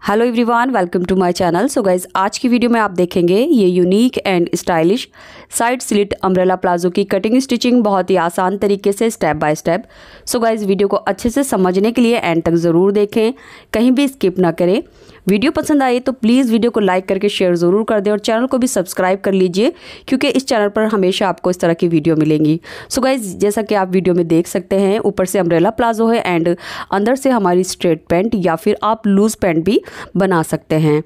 Hello everyone, welcome to my channel. So guys, आज की video में आप देखेंगे ये unique and stylish side slit umbrella palazzo की कटिंग स्टिचिंग बहुत ही आसान तरीके से step by step. So guys, video को अच्छे से समझने के लिए एंड तक ज़रूर देखें, कहीं भी स्किप ना करें। वीडियो पसंद आए तो प्लीज़ वीडियो को लाइक करके शेयर ज़रूर कर दें और चैनल को भी सब्सक्राइब कर लीजिए, क्योंकि इस चैनल पर हमेशा आपको इस तरह की वीडियो मिलेंगी। सो गाइज, जैसा कि आप वीडियो में देख सकते हैं, ऊपर से अम्ब्रेला प्लाजो है एंड अंदर से हमारी स्ट्रेट पैंट या फिर आप लूज़ पैंट भी बना सकते हैं।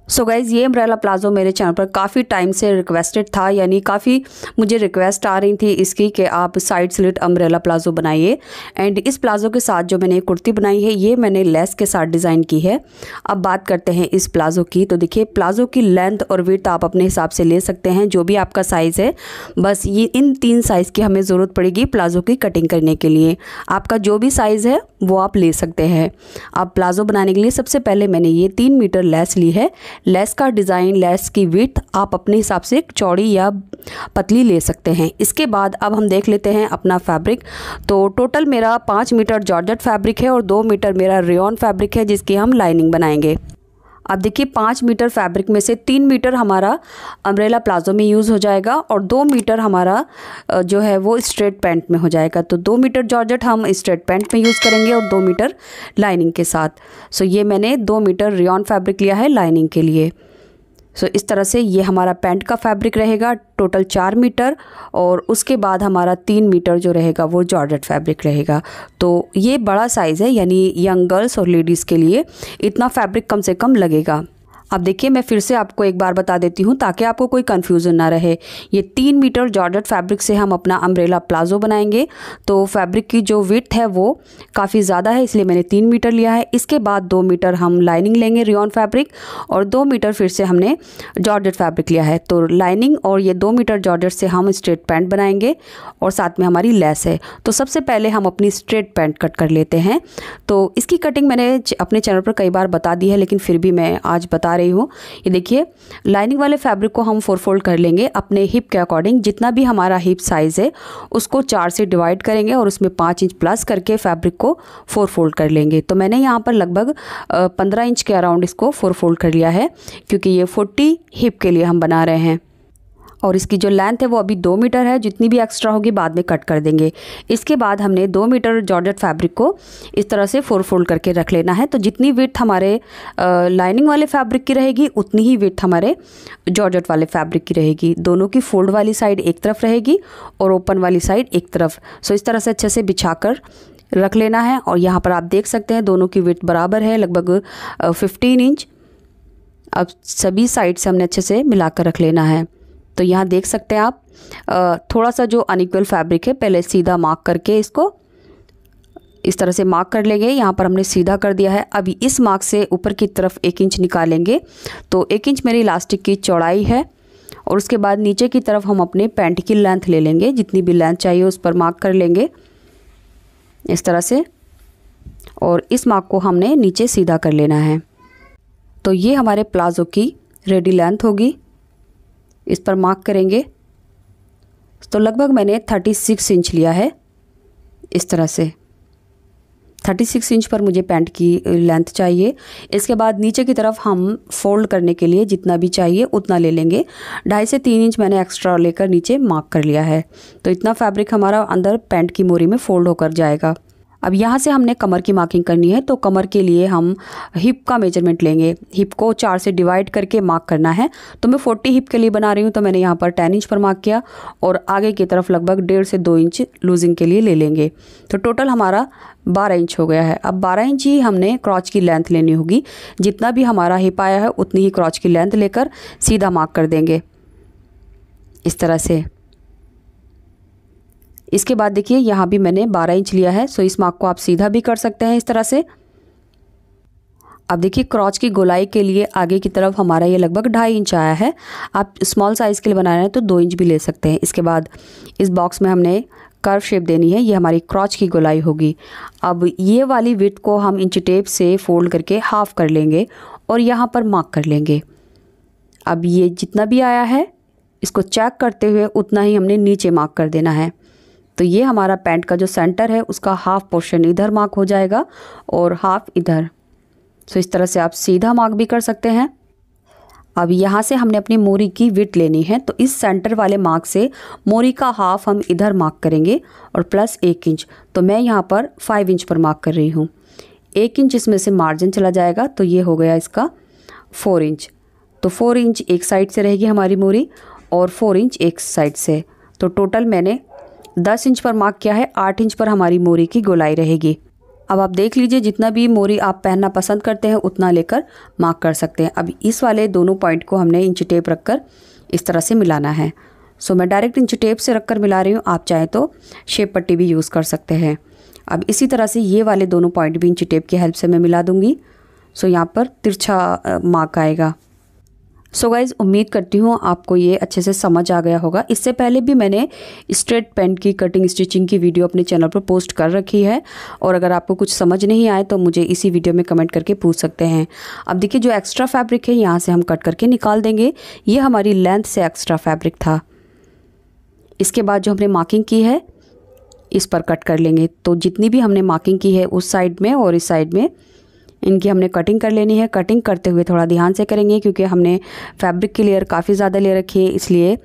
सो गाइज़, ये अम्ब्रेला प्लाजो मेरे चैनल पर काफ़ी टाइम से रिक्वेस्टेड था, यानी काफ़ी मुझे रिक्वेस्ट आ रही थी इसकी कि आप साइड स्लिट अम्ब्रेला प्लाजो बनाइए। एंड इस प्लाजो के साथ जो मैंने कुर्ती बनाई है, ये मैंने लेस के साथ डिज़ाइन की है। अब बात करते हैं इस प्लाजो की। तो देखिए, प्लाजो की लेंथ और विड्थ आप अपने हिसाब से ले सकते हैं, जो भी आपका साइज़ है। बस ये इन 3 साइज़ की हमें ज़रूरत पड़ेगी प्लाजो की कटिंग करने के लिए। आपका जो भी साइज़ है वो आप ले सकते हैं। अब प्लाजो बनाने के लिए सबसे पहले मैंने ये 3 मीटर लेस ली है। लेस का डिज़ाइन, लेस की विड्थ आप अपने हिसाब से चौड़ी या पतली ले सकते हैं। इसके बाद अब हम देख लेते हैं अपना फैब्रिक। तो टोटल मेरा 5 मीटर जॉर्जेट फैब्रिक है और 2 मीटर मेरा रेयॉन फैब्रिक है, जिसकी हम लाइनिंग बनाएंगे। अब देखिए, 5 मीटर फैब्रिक में से 3 मीटर हमारा अम्ब्रेला प्लाजो में यूज़ हो जाएगा और 2 मीटर हमारा जो है वो स्ट्रेट पैंट में हो जाएगा। तो 2 मीटर जॉर्जेट हम स्ट्रेट पैंट में यूज़ करेंगे और 2 मीटर लाइनिंग के साथ। सो ये मैंने 2 मीटर रेयॉन फैब्रिक लिया है लाइनिंग के लिए। सो इस तरह से ये हमारा पैंट का फैब्रिक रहेगा, टोटल 4 मीटर, और उसके बाद हमारा 3 मीटर जो रहेगा वो जॉर्जेट फैब्रिक रहेगा। तो ये बड़ा साइज़ है, यानी यंग गर्ल्स और लेडीज़ के लिए इतना फैब्रिक कम से कम लगेगा। अब देखिए, मैं फिर से आपको एक बार बता देती हूँ ताकि आपको कोई कन्फ्यूज़न ना रहे। ये 3 मीटर जॉर्जेट फैब्रिक से हम अपना अम्ब्रेला प्लाजो बनाएंगे। तो फैब्रिक की जो विड्थ है वो काफ़ी ज़्यादा है, इसलिए मैंने 3 मीटर लिया है। इसके बाद 2 मीटर हम लाइनिंग लेंगे रेयॉन फैब्रिक, और 2 मीटर फिर से हमने जॉर्जेट फैब्रिक लिया है। तो लाइनिंग और ये 2 मीटर जॉर्जेट से हम स्ट्रेट पैंट बनाएंगे और साथ में हमारी लेस है। तो सबसे पहले हम अपनी स्ट्रेट पैंट कट कर लेते हैं। तो इसकी कटिंग मैंने अपने चैनल पर कई बार बता दी है, लेकिन फिर भी मैं आज बता रही हूँ। ये देखिए, लाइनिंग वाले फैब्रिक को हम 4 फोल्ड कर लेंगे अपने हिप के अकॉर्डिंग। जितना भी हमारा हिप साइज़ है उसको 4 से डिवाइड करेंगे और उसमें 5 इंच प्लस करके फैब्रिक को 4 फोल्ड कर लेंगे। तो मैंने यहाँ पर लगभग 15 इंच के अराउंड इसको 4 फोल्ड कर लिया है, क्योंकि ये 40 हिप के लिए हम बना रहे हैं। और इसकी जो लेंथ है वो अभी 2 मीटर है, जितनी भी एक्स्ट्रा होगी बाद में कट कर देंगे। इसके बाद हमने 2 मीटर जॉर्जेट फैब्रिक को इस तरह से 4 फोल्ड करके रख लेना है। तो जितनी विड्थ हमारे लाइनिंग वाले फैब्रिक की रहेगी, उतनी ही विड्थ हमारे जॉर्जेट वाले फैब्रिक की रहेगी। दोनों की फोल्ड वाली साइड एक तरफ रहेगी और ओपन वाली साइड एक तरफ। सो इस तरह से अच्छे से बिछा कर रख लेना है। और यहाँ पर आप देख सकते हैं दोनों की विड्थ बराबर है, लगभग 15 इंच। अब सभी साइड से हमने अच्छे से मिलाकर रख लेना है। तो यहाँ देख सकते हैं आप, थोड़ा सा जो अनइक्वल फैब्रिक है पहले सीधा मार्क करके इसको इस तरह से मार्क कर लेंगे। यहाँ पर हमने सीधा कर दिया है। अभी इस मार्क से ऊपर की तरफ 1 इंच निकालेंगे। तो 1 इंच मेरी इलास्टिक की चौड़ाई है, और उसके बाद नीचे की तरफ हम अपने पैंट की लेंथ ले लेंगे। जितनी भी लेंथ चाहिए उस पर मार्क कर लेंगे इस तरह से, और इस मार्क को हमने नीचे सीधा कर लेना है। तो ये हमारे प्लाजो की रेडी लेंथ होगी, इस पर मार्क करेंगे। तो लगभग मैंने 36 इंच लिया है। इस तरह से 36 इंच पर मुझे पैंट की लेंथ चाहिए। इसके बाद नीचे की तरफ हम फोल्ड करने के लिए जितना भी चाहिए उतना ले लेंगे। 2.5 से 3 इंच मैंने एक्स्ट्रा लेकर नीचे मार्क कर लिया है। तो इतना फैब्रिक हमारा अंदर पैंट की मोरी में फोल्ड होकर जाएगा। अब यहाँ से हमने कमर की मार्किंग करनी है। तो कमर के लिए हम हिप का मेजरमेंट लेंगे। हिप को 4 से डिवाइड करके मार्क करना है। तो मैं 40 हिप के लिए बना रही हूँ, तो मैंने यहाँ पर 10 इंच पर मार्क किया, और आगे की तरफ लगभग 1.5 से 2 इंच लूजिंग के लिए ले लेंगे। तो टोटल हमारा 12 इंच हो गया है। अब 12 इंच ही हमने क्रॉच की लेंथ लेनी होगी। जितना भी हमारा हिप आया है उतनी ही क्रॉच की लेंथ लेकर सीधा मार्क कर देंगे इस तरह से। इसके बाद देखिए, यहाँ भी मैंने 12 इंच लिया है। सो इस मार्क को आप सीधा भी कर सकते हैं इस तरह से। अब देखिए, क्रॉच की गोलाई के लिए आगे की तरफ हमारा ये लगभग 2.5 इंच आया है। आप स्मॉल साइज़ के लिए बना रहे हैं तो 2 इंच भी ले सकते हैं। इसके बाद इस बॉक्स में हमने कर्व शेप देनी है। ये हमारी क्रॉच की गोलाई होगी। अब ये वाली विड्थ को हम इंची टेप से फोल्ड करके हाफ कर लेंगे और यहाँ पर मार्क कर लेंगे। अब ये जितना भी आया है इसको चेक करते हुए उतना ही हमने नीचे मार्क कर देना है। तो ये हमारा पैंट का जो सेंटर है उसका हाफ पोर्शन इधर मार्क हो जाएगा और हाफ इधर। सो इस तरह से आप सीधा मार्क भी कर सकते हैं। अब यहाँ से हमने अपनी मोरी की विड्थ लेनी है, तो इस सेंटर वाले मार्क से मोरी का हाफ हम इधर मार्क करेंगे और प्लस 1 इंच। तो मैं यहाँ पर 5 इंच पर मार्क कर रही हूँ। 1 इंच इसमें से मार्जिन चला जाएगा, तो ये हो गया इसका 4 इंच। तो 4 इंच एक साइड से रहेगी हमारी मोरी और 4 इंच एक साइड से। तो टोटल मैंने 10 इंच पर मार्क किया है, 8 इंच पर हमारी मोरी की गोलाई रहेगी। अब आप देख लीजिए, जितना भी मोरी आप पहनना पसंद करते हैं उतना लेकर मार्क कर सकते हैं। अब इस वाले दोनों पॉइंट को हमने इंच टेप रखकर इस तरह से मिलाना है। सो मैं डायरेक्ट इंच टेप से रखकर मिला रही हूँ, आप चाहे तो शेप पट्टी भी यूज़ कर सकते हैं। अब इसी तरह से ये वाले दोनों पॉइंट भी इंच टेप की हेल्प से मैं मिला दूँगी। सो यहाँ पर तिरछा मार्क आएगा। सो गाइज़, उम्मीद करती हूँ आपको ये अच्छे से समझ आ गया होगा। इससे पहले भी मैंने स्ट्रेट पैंट की कटिंग स्टिचिंग की वीडियो अपने चैनल पर पोस्ट कर रखी है, और अगर आपको कुछ समझ नहीं आए तो मुझे इसी वीडियो में कमेंट करके पूछ सकते हैं। अब देखिए, जो एक्स्ट्रा फैब्रिक है यहाँ से हम कट करके निकाल देंगे। ये हमारी लेंथ से एक्स्ट्रा फैब्रिक था। इसके बाद जो हमने मार्किंग की है इस पर कट कर लेंगे। तो जितनी भी हमने मार्किंग की है उस साइड में और इस साइड में, इनकी हमने कटिंग कर लेनी है। कटिंग करते हुए थोड़ा ध्यान से करेंगे, क्योंकि हमने फैब्रिक की लेयर काफ़ी ज़्यादा ले रखी है, इसलिए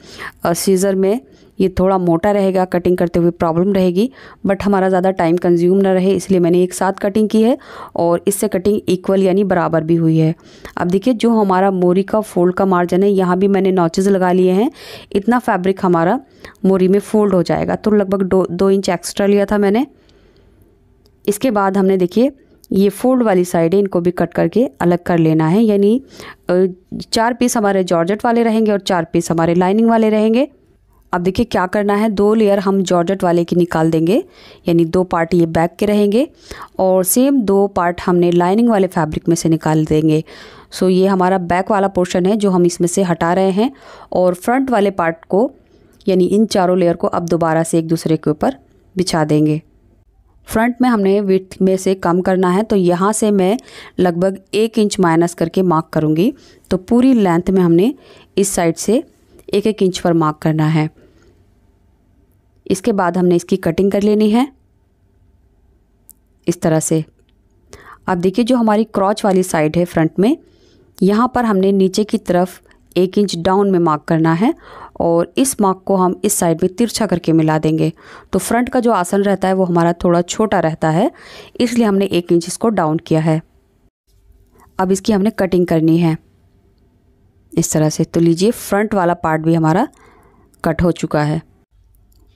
सीज़र में ये थोड़ा मोटा रहेगा, कटिंग करते हुए प्रॉब्लम रहेगी। बट हमारा ज़्यादा टाइम कंज्यूम ना रहे, इसलिए मैंने एक साथ कटिंग की है और इससे कटिंग इक्वल यानी बराबर भी हुई है। अब देखिए, जो हमारा मोरी का फोल्ड का मार्जिन है, यहाँ भी मैंने नॉचेज़ लगा लिए हैं। इतना फैब्रिक हमारा मोरी में फोल्ड हो जाएगा, तो लगभग 2 इंच एक्स्ट्रा लिया था मैंने। इसके बाद हमने देखिए ये फोल्ड वाली साइड है, इनको भी कट करके अलग कर लेना है। यानी 4 पीस हमारे जॉर्जेट वाले रहेंगे और 4 पीस हमारे लाइनिंग वाले रहेंगे। अब देखिए क्या करना है, 2 लेयर हम जॉर्जेट वाले की निकाल देंगे, यानी 2 पार्ट ये बैक के रहेंगे और सेम 2 पार्ट हमने लाइनिंग वाले फैब्रिक में से निकाल देंगे। सो ये हमारा बैक वाला पोर्शन है जो हम इसमें से हटा रहे हैं, और फ्रंट वाले पार्ट को यानी इन चारों लेयर को अब दोबारा से एक दूसरे के ऊपर बिछा देंगे। फ्रंट में हमने विड्थ में से कम करना है, तो यहाँ से मैं लगभग 1 इंच माइनस करके मार्क करूँगी। तो पूरी लेंथ में हमने इस साइड से 1-1 इंच पर मार्क करना है। इसके बाद हमने इसकी कटिंग कर लेनी है इस तरह से। अब देखिए, जो हमारी क्रॉच वाली साइड है फ्रंट में, यहाँ पर हमने नीचे की तरफ 1 इंच डाउन में मार्क करना है और इस मार्क को हम इस साइड में तिरछा करके मिला देंगे। तो फ्रंट का जो आसन रहता है वो हमारा थोड़ा छोटा रहता है, इसलिए हमने 1 इंच इसको डाउन किया है। अब इसकी हमने कटिंग करनी है इस तरह से। तो लीजिए, फ्रंट वाला पार्ट भी हमारा कट हो चुका है।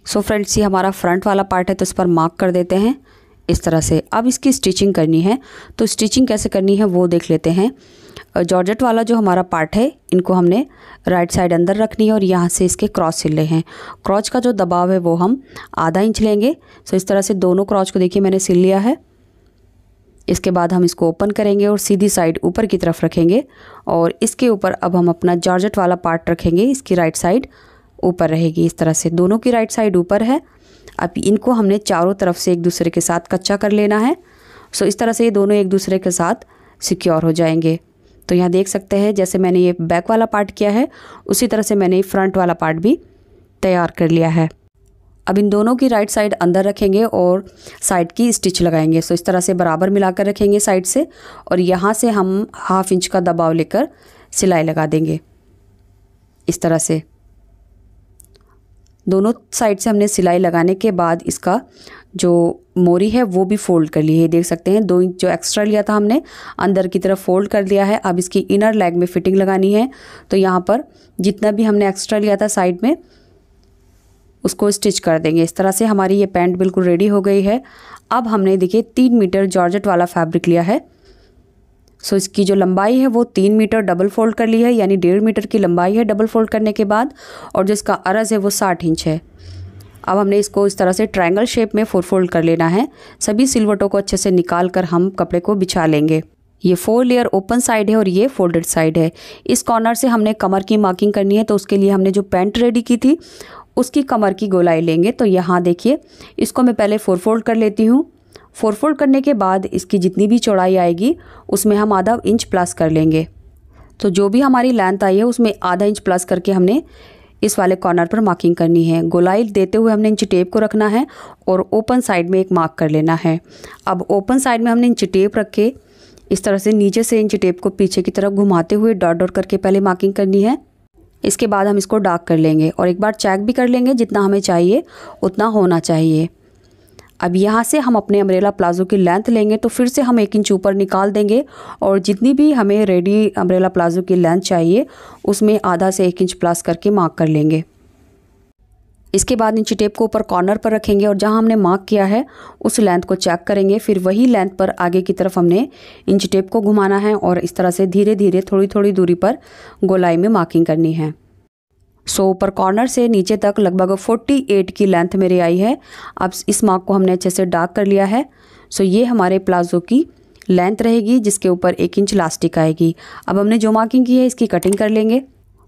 सो फ्रेंड्स, ये हमारा फ्रंट वाला पार्ट है, तो इस पर मार्क कर देते हैं इस तरह से। अब इसकी स्टिचिंग करनी है, तो स्टिचिंग कैसे करनी है वो देख लेते हैं। जॉर्जेट वाला जो हमारा पार्ट है, इनको हमने राइट साइड अंदर रखनी है और यहाँ से इसके क्रॉस सिलने हैं। क्रॉच का जो दबाव है वो हम आधा इंच लेंगे। सो इस तरह से दोनों क्रॉच को देखिए मैंने सिल लिया है। इसके बाद हम इसको ओपन करेंगे और सीधी साइड ऊपर की तरफ रखेंगे, और इसके ऊपर अब हम अपना जॉर्जेट वाला पार्ट रखेंगे। इसकी राइट साइड ऊपर रहेगी इस तरह से, दोनों की राइट साइड ऊपर है। अब इनको हमने चारों तरफ से एक दूसरे के साथ कच्चा कर लेना है। सो इस तरह से ये दोनों एक दूसरे के साथ सिक्योर हो जाएंगे। तो यहाँ देख सकते हैं, जैसे मैंने ये बैक वाला पार्ट किया है उसी तरह से मैंने फ्रंट वाला पार्ट भी तैयार कर लिया है। अब इन दोनों की राइट साइड अंदर रखेंगे और साइड की स्टिच लगाएंगे। सो इस तरह से बराबर मिलाकर रखेंगे साइड से, और यहाँ से हम 1/2 इंच का दबाव लेकर सिलाई लगा देंगे इस तरह से। दोनों साइड से हमने सिलाई लगाने के बाद इसका जो मोरी है वो भी फोल्ड कर ली है। देख सकते हैं 2 इंच जो एक्स्ट्रा लिया था हमने अंदर की तरफ फोल्ड कर दिया है। अब इसकी इनर लेग में फिटिंग लगानी है, तो यहाँ पर जितना भी हमने एक्स्ट्रा लिया था साइड में उसको स्टिच कर देंगे। इस तरह से हमारी ये पैंट बिल्कुल रेडी हो गई है। अब हमने देखिए 3 मीटर जॉर्जेट वाला फैब्रिक लिया है। सो इसकी जो लंबाई है वो 3 मीटर डबल फोल्ड कर ली है, यानी 1.5 मीटर की लंबाई है डबल फोल्ड करने के बाद, और जो इसका अरज़ है वो 60 इंच है। अब हमने इसको इस तरह से ट्रायंगल शेप में 4 फोल्ड कर लेना है। सभी सिलवटों को अच्छे से निकाल कर हम कपड़े को बिछा लेंगे। ये 4 लेयर ओपन साइड है और ये फोल्डेड साइड है। इस कॉर्नर से हमने कमर की मार्किंग करनी है, तो उसके लिए हमने जो पैंट रेडी की थी उसकी कमर की गोलाई लेंगे। तो यहाँ देखिए, इसको मैं पहले 4 फोल्ड कर लेती हूँ। 4 फोल्ड करने के बाद इसकी जितनी भी चौड़ाई आएगी उसमें हम आधा इंच प्लस कर लेंगे। तो जो भी हमारी लेंथ आई है उसमें आधा इंच प्लस करके हमने इस वाले कॉर्नर पर मार्किंग करनी है। गोलाई देते हुए हमने इंच टेप को रखना है और ओपन साइड में एक मार्क कर लेना है। अब ओपन साइड में हमने इंच टेप रख के इस तरह से नीचे से इंच टेप को पीछे की तरफ घुमाते हुए डॉट डॉट करके पहले मार्किंग करनी है। इसके बाद हम इसको डार्क कर लेंगे और एक बार चेक भी कर लेंगे, जितना हमें चाहिए उतना होना चाहिए। अब यहाँ से हम अपने अम्ब्रेला प्लाज़ो की लेंथ लेंगे, तो फिर से हम 1 इंच ऊपर निकाल देंगे और जितनी भी हमें रेडी अम्ब्रेला प्लाज़ो की लेंथ चाहिए उसमें आधा से 1 इंच प्लस करके मार्क कर लेंगे। इसके बाद इंची टेप को ऊपर कॉर्नर पर रखेंगे और जहाँ हमने मार्क किया है उस लेंथ को चेक करेंगे। फिर वही लेंथ पर आगे की तरफ हमने इंची टेप को घुमाना है और इस तरह से धीरे धीरे थोड़ी थोड़ी दूरी पर गोलाई में मार्किंग करनी है। सो ऊपर कॉर्नर से नीचे तक लगभग 48 की लेंथ मेरी आई है। अब इस मार्क को हमने अच्छे से डार्क कर लिया है। सो ये हमारे प्लाज़ो की लेंथ रहेगी जिसके ऊपर 1 इंच लास्टिक आएगी। अब हमने जो मार्किंग की है इसकी कटिंग कर लेंगे।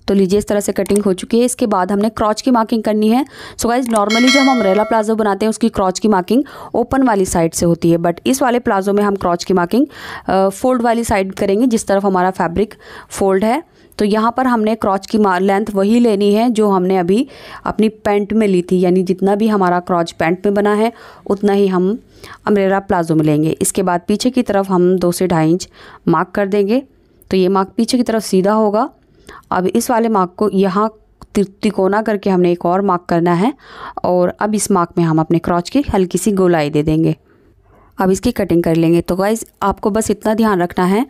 तो लीजिए इस तरह से कटिंग हो चुकी है। इसके बाद हमने क्रॉच की मार्किंग करनी है। सो गाइज नॉर्मली जो हम अम्ब्रेला प्लाज़ो बनाते हैं उसकी क्रॉच की मार्किंग ओपन वाली साइड से होती है, बट इस वाले प्लाज़ो में हम क्रॉच की मार्किंग फोल्ड वाली साइड करेंगे जिस तरफ हमारा फैब्रिक फोल्ड है। तो यहाँ पर हमने क्रॉच की लेंथ वही लेनी है जो हमने अभी अपनी पैंट में ली थी, यानी जितना भी हमारा क्रॉच पैंट में बना है उतना ही हम अम्ब्रेला प्लाज़ो में लेंगे। इसके बाद पीछे की तरफ हम 2 से 2.5 इंच मार्क कर देंगे। तो ये मार्क पीछे की तरफ सीधा होगा। अब इस वाले मार्क को यहाँ तिकोना करके हमने एक और मार्क करना है और अब इस मार्क में हम अपने क्रॉच की हल्की सी गोलाई दे देंगे। अब इसकी कटिंग कर लेंगे। तो गाइज आपको बस इतना ध्यान रखना है,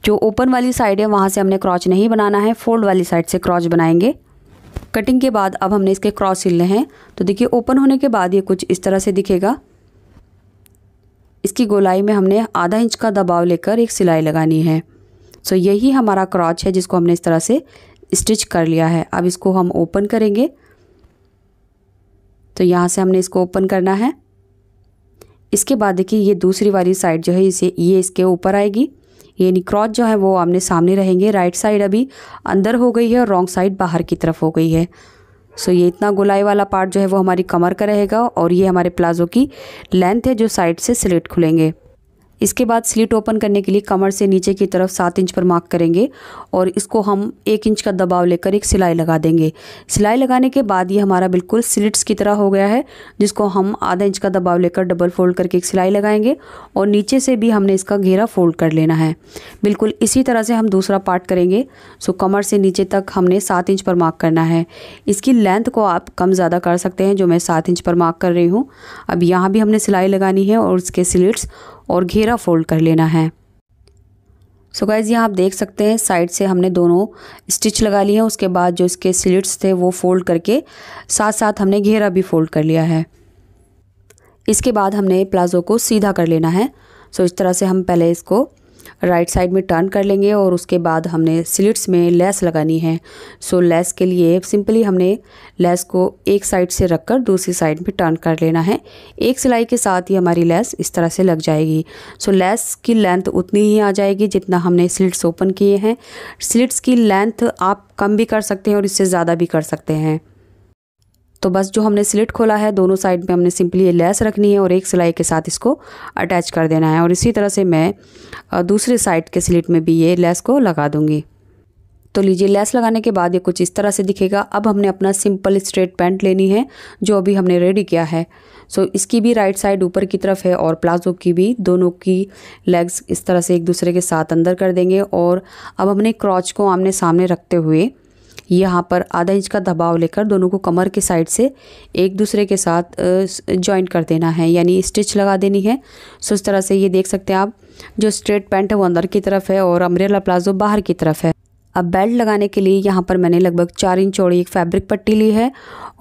जो ओपन वाली साइड है वहाँ से हमने क्रॉच नहीं बनाना है, फोल्ड वाली साइड से क्रॉच बनाएंगे। कटिंग के बाद अब हमने इसके क्रॉस सिलने हैं। तो देखिए ओपन होने के बाद ये कुछ इस तरह से दिखेगा। इसकी गोलाई में हमने आधा इंच का दबाव लेकर एक सिलाई लगानी है। सो यही हमारा क्रॉच है जिसको हमने इस तरह से स्टिच कर लिया है। अब इसको हम ओपन करेंगे। तो यहाँ से हमने इसको ओपन करना है। इसके बाद देखिए ये दूसरी वाली साइड जो है ये इसके ऊपर आएगी, यानी क्रॉच जो है वो आमने सामने रहेंगे। राइट साइड अभी अंदर हो गई है और रॉन्ग साइड बाहर की तरफ हो गई है। सो ये इतना गोलाई वाला पार्ट जो है वो हमारी कमर का रहेगा और ये हमारे प्लाज़ो की लेंथ है जो साइड से स्लिट खुलेंगे। इसके बाद स्लिट ओपन करने के लिए कमर से नीचे की तरफ 7 इंच पर मार्क करेंगे और इसको हम 1 इंच का दबाव लेकर एक सिलाई लगा देंगे। सिलाई लगाने के बाद ये हमारा बिल्कुल स्लिट्स की तरह हो गया है, जिसको हम आधा इंच का दबाव लेकर डबल फोल्ड करके एक सिलाई लगाएंगे और नीचे से भी हमने इसका घेरा फोल्ड कर लेना है। बिल्कुल इसी तरह से हम दूसरा पार्ट करेंगे। सो कमर से नीचे तक हमने 7 इंच पर मार्क करना है। इसकी लेंथ को आप कम ज़्यादा कर सकते हैं, जो मैं 7 इंच पर मार्क कर रही हूँ। अब यहाँ भी हमने सिलाई लगानी है और उसके स्लिट्स और घेरा फोल्ड कर लेना है। सो गाइज यहाँ आप देख सकते हैं साइड से हमने दोनों स्टिच लगा लिए हैं। उसके बाद जो इसके स्लिट्स थे वो फोल्ड करके साथ साथ हमने घेरा भी फोल्ड कर लिया है। इसके बाद हमने प्लाज़ो को सीधा कर लेना है। सो इस तरह से हम पहले इसको राइट साइड में टर्न कर लेंगे और उसके बाद हमने स्लिट्स में लेस लगानी है। सो लेस के लिए सिंपली हमने लेस को एक साइड से रखकर दूसरी साइड में टर्न कर लेना है। एक सिलाई के साथ ही हमारी लेस इस तरह से लग जाएगी। सो लेस की लेंथ उतनी ही आ जाएगी जितना हमने स्लिट्स ओपन किए हैं। स्लिट्स की लेंथ आप कम भी कर सकते हैं और इससे ज़्यादा भी कर सकते हैं। तो बस जो हमने स्लिट खोला है दोनों साइड में हमने सिंपली ये लेस रखनी है और एक सिलाई के साथ इसको अटैच कर देना है और इसी तरह से मैं दूसरे साइड के स्लिट में भी ये लेस को लगा दूंगी। तो लीजिए लेस लगाने के बाद ये कुछ इस तरह से दिखेगा। अब हमने अपना सिंपल स्ट्रेट पैंट लेनी है जो अभी हमने रेडी किया है। सो इसकी भी राइट साइड ऊपर की तरफ है और प्लाज़ो की भी, दोनों की लेग्स इस तरह से एक दूसरे के साथ अंदर कर देंगे और अब हमने क्रॉच को आमने सामने रखते हुए यहाँ पर आधा इंच का दबाव लेकर दोनों को कमर के साइड से एक दूसरे के साथ जॉइंट कर देना है, यानी स्टिच लगा देनी है। सो इस तरह से ये देख सकते हैं आप, जो स्ट्रेट पैंट है वो अंदर की तरफ है और अम्ब्रेला प्लाज़ो बाहर की तरफ है। अब बेल्ट लगाने के लिए यहाँ पर मैंने लगभग 4 इंच चौड़ी एक फैब्रिक पट्टी ली है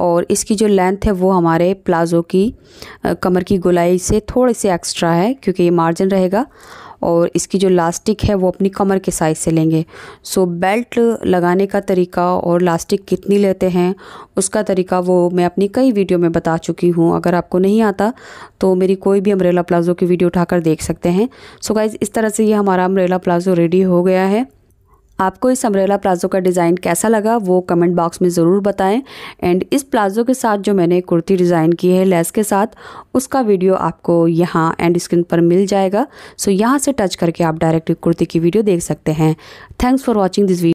और इसकी जो लेंथ है वो हमारे प्लाज़ो की कमर की गोलाई से थोड़ी सी एक्स्ट्रा है क्योंकि ये मार्जिन रहेगा और इसकी जो लास्टिक है वो अपनी कमर के साइज़ से लेंगे। सो बेल्ट लगाने का तरीका और लास्टिक कितनी लेते हैं उसका तरीका वो मैं अपनी कई वीडियो में बता चुकी हूँ। अगर आपको नहीं आता तो मेरी कोई भी अम्ब्रेला प्लाज़ो की वीडियो उठाकर देख सकते हैं। सो गाइज़ इस तरह से ये हमारा अम्ब्रेला प्लाज़ो रेडी हो गया है। आपको इस अम्ब्रेला प्लाज़ो का डिज़ाइन कैसा लगा वो कमेंट बॉक्स में ज़रूर बताएं। एंड इस प्लाज़ो के साथ जो मैंने कुर्ती डिज़ाइन की है लेस के साथ, उसका वीडियो आपको यहाँ एंड स्क्रीन पर मिल जाएगा। सो यहाँ से टच करके आप डायरेक्ट कुर्ती की वीडियो देख सकते हैं। Thanks for watching this video.